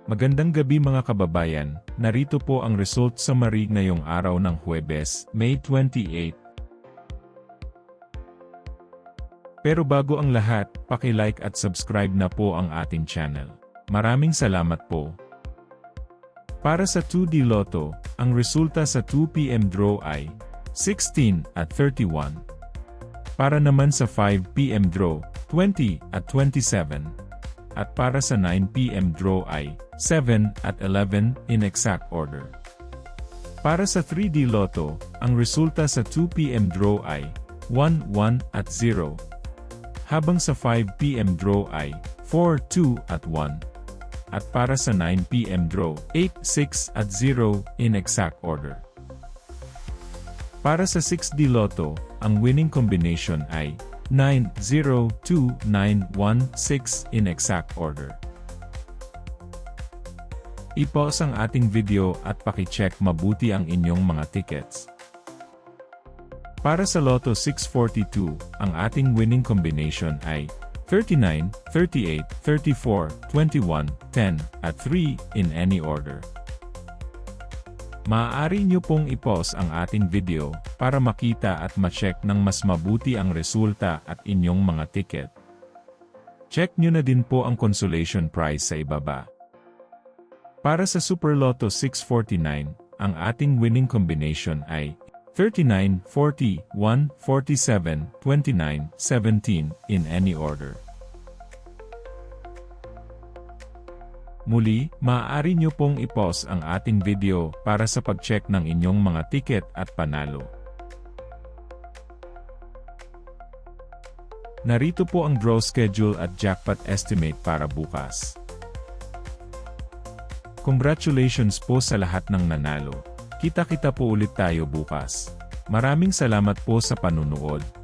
Magandang gabi mga kababayan, narito po ang result summary ngayong araw ng Huwebes, May 28. Pero bago ang lahat, paki-like at subscribe na po ang ating channel. Maraming salamat po. Para sa 2D Lotto, ang resulta sa 2 PM draw ay 16 at 31. Para naman sa 5 PM draw, 20 at 27. At para sa 9 PM draw ay 7 at 11 in exact order. Para sa 3D Lotto, ang resulta sa 2 PM draw ay 1, 1 at 0. Habang sa 5 PM draw ay 4, 2 at 1. At para sa 9 PM draw, 8, 6 at 0 in exact order. Para sa 6D Lotto, ang winning combination ay 9, 0, 2, 9, 1, 6 in exact order. I-pause ang ating video at paki-check mabuti ang inyong mga tickets. Para sa Lotto 642, ang ating winning combination ay 39, 38, 34, 21, 10, at 3 in any order. Maaari nyo pong i-pause ang ating video para makita at ma-check ng mas mabuti ang resulta at inyong mga ticket. Check nyo na din po ang consolation prize sa ibaba. Para sa Super Lotto 649, ang ating winning combination ay 39, 40, 1, 47, 29, 17 in any order. Muli, maaari nyo pong i-pause ang ating video para sa pag-check ng inyong mga ticket at panalo. Narito po ang draw schedule at jackpot estimate para bukas. Congratulations po sa lahat ng nanalo. Kita-kita po ulit tayo bukas. Maraming salamat po sa panunood.